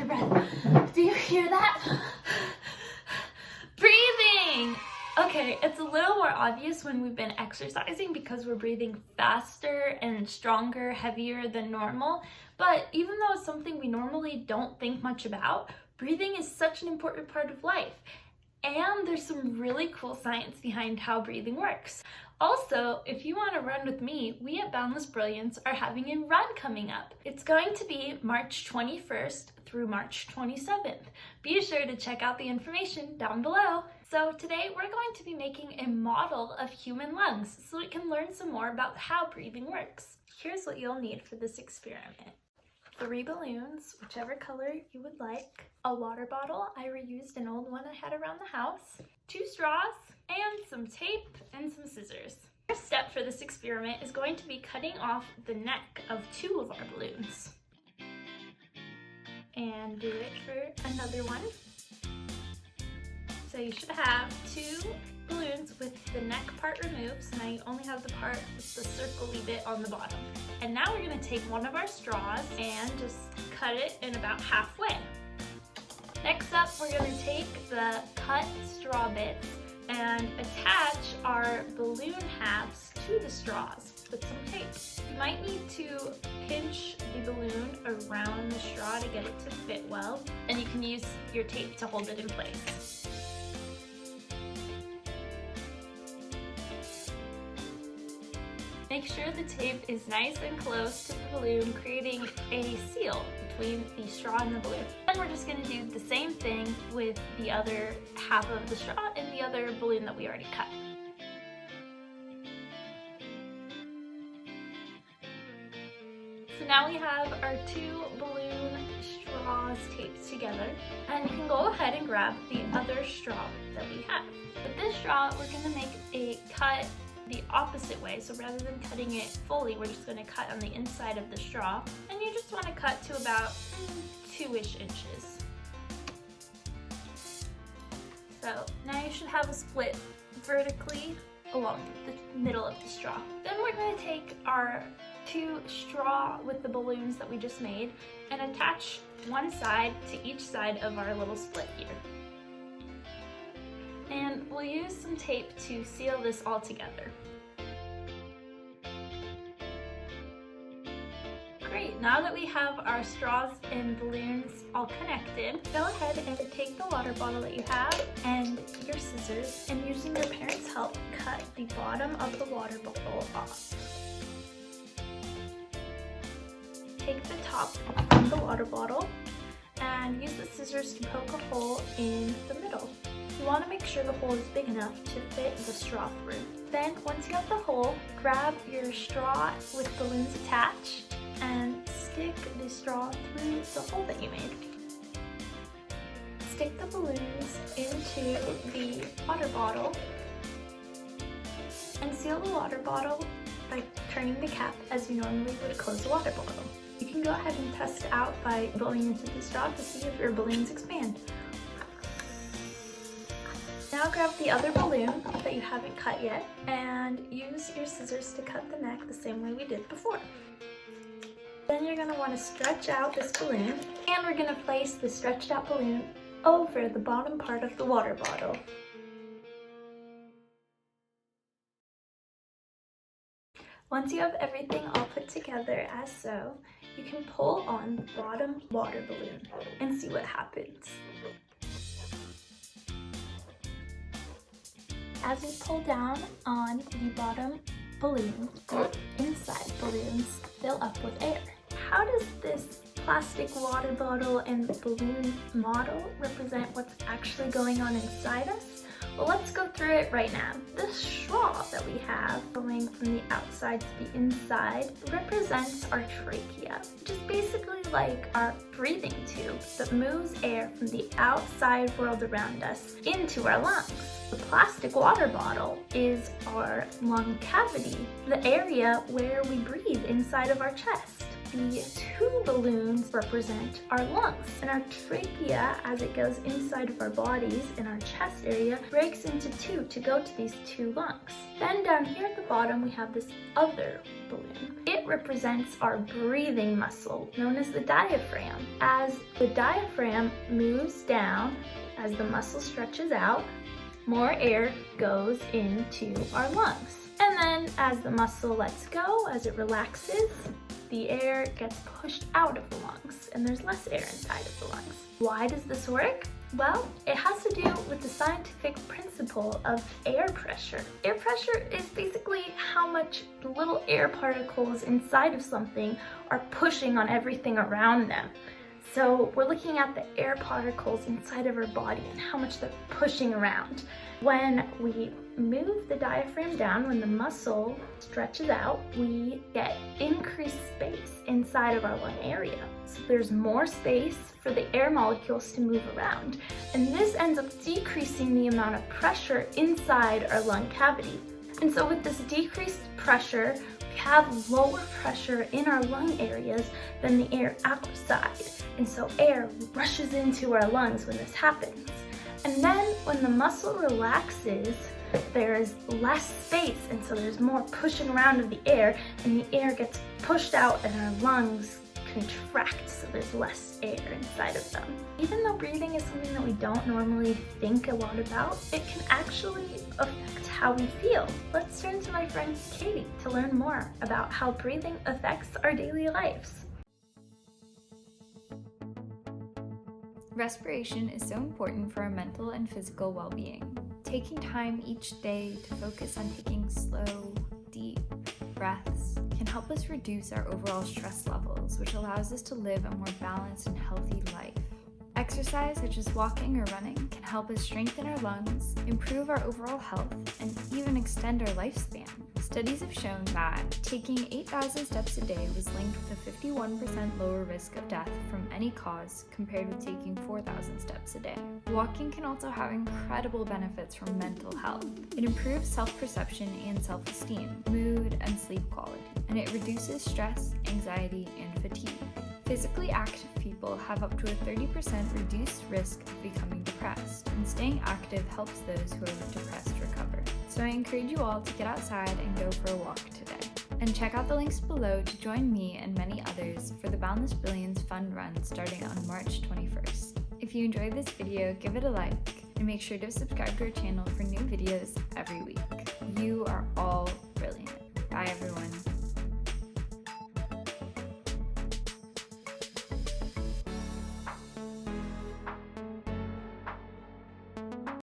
my breath. Do you hear that? Breathing! Okay, it's a little more obvious when we've been exercising because we're breathing faster and stronger, heavier than normal. But even though it's something we normally don't think much about, breathing is such an important part of life. And there's some really cool science behind how breathing works. Also, if you want to run with me, we at Boundless Brilliance are having a run coming up. It's going to be March 21st through March 27th. Be sure to check out the information down below. So today we're going to be making a model of human lungs so we can learn some more about how breathing works. Here's what you'll need for this experiment. 3 balloons, whichever color you would like, a water bottle, I reused an old one I had around the house, 2 straws, and some tape and some scissors. The first step for this experiment is going to be cutting off the neck of 2 of our balloons. And do it for another one. So you should have 2 balloons with the neck part removed, so now you only have the part with the circly bit on the bottom. And now we're going to take one of our straws and just cut it in about halfway. Next up, we're going to take the cut straw bits and attach our balloon halves to the straws with some tape. You might need to pinch the balloon around the straw to get it to fit well, and you can use your tape to hold it in place. Make sure the tape is nice and close to the balloon, creating a seal between the straw and the balloon. Then we're just going to do the same thing with the other half of the straw and the other balloon that we already cut. So now we have our 2 balloon straws taped together, and you can go ahead and grab the other straw that we have. With this straw, we're going to make a cut the opposite way, so rather than cutting it fully, we're just going to cut on the inside of the straw, and you just want to cut to about 2-ish inches. So now you should have a split vertically along the middle of the straw. Then we're going to take our 2 straw with the balloons that we just made and attach one side to each side of our little split here. And we'll use some tape to seal this all together. Great, now that we have our straws and balloons all connected, go ahead and take the water bottle that you have and your scissors, and using your parents' help, cut the bottom of the water bottle off. Take the top from the water bottle and use the scissors to poke a hole in the middle. You want to make sure the hole is big enough to fit the straw through. Then, once you have the hole, grab your straw with balloons attached and stick the straw through the hole that you made. Stick the balloons into the water bottle and seal the water bottle by turning the cap as you normally would close a water bottle. You can go ahead and test out by blowing into the straw to see if your balloons expand. Now grab the other balloon that you haven't cut yet and use your scissors to cut the neck the same way we did before. Then you're going to want to stretch out this balloon, and we're going to place the stretched out balloon over the bottom part of the water bottle. Once you have everything all put together as so, you can pull on the bottom water balloon and see what happens. As you pull down on the bottom balloon, the inside balloons fill up with air. How does this plastic water bottle and balloon model represent what's actually going on inside us? Well, let's go through it right now. This straw that we have going from the outside to the inside represents our trachea, which is basically like our breathing tube that moves air from the outside world around us into our lungs. The plastic water bottle is our lung cavity, the area where we breathe inside of our chest. The 2 balloons represent our lungs, and our trachea, as it goes inside of our bodies in our chest area, breaks into 2 to go to these 2 lungs. Then down here at the bottom we have this other balloon. It it represents our breathing muscle, known as the diaphragm. As the diaphragm moves down, as the muscle stretches out, more air goes into our lungs. And then as the muscle lets go, as it relaxes, the air gets pushed out of the lungs and there's less air inside of the lungs. Why does this work? Well, it has to do with the scientific principle of air pressure. Air pressure is basically how much little air particles inside of something are pushing on everything around them. So we're looking at the air particles inside of our body and how much they're pushing around. When we move the diaphragm down, when the muscle stretches out, we get increased space inside of our lung area. So there's more space for the air molecules to move around. And this ends up decreasing the amount of pressure inside our lung cavity. And so with this decreased pressure, we have lower pressure in our lung areas than the air outside. And so air rushes into our lungs when this happens. And then when the muscle relaxes, there's less space, and so there's more pushing around of the air, and the air gets pushed out and our lungs contract, so there's less air inside of them. Even though breathing is something that we don't normally think a lot about, it can actually affect how we feel. Let's turn to my friend Katie to learn more about how breathing affects our daily lives. Respiration is so important for our mental and physical well-being. Taking time each day to focus on taking slow, deep breaths can help us reduce our overall stress levels, which allows us to live a more balanced and healthy life. Exercise, such as walking or running, can help us strengthen our lungs, improve our overall health, and even extend our lifespan. Studies have shown that taking 8,000 steps a day was linked with a 51% lower risk of death from any cause compared with taking 4,000 steps a day. Walking can also have incredible benefits for mental health. It improves self-perception and self-esteem, mood, and sleep quality, and it reduces stress, anxiety, and fatigue. Physically active people have up to a 30% reduced risk of becoming depressed, and staying active helps those who are depressed recover. So I encourage you all to get outside and go for a walk today. And check out the links below to join me and many others for the Boundless Brilliance Fun Run starting on March 21st. If you enjoyed this video, give it a like, and make sure to subscribe to our channel for new videos every week. You are all brilliant. Bye everyone.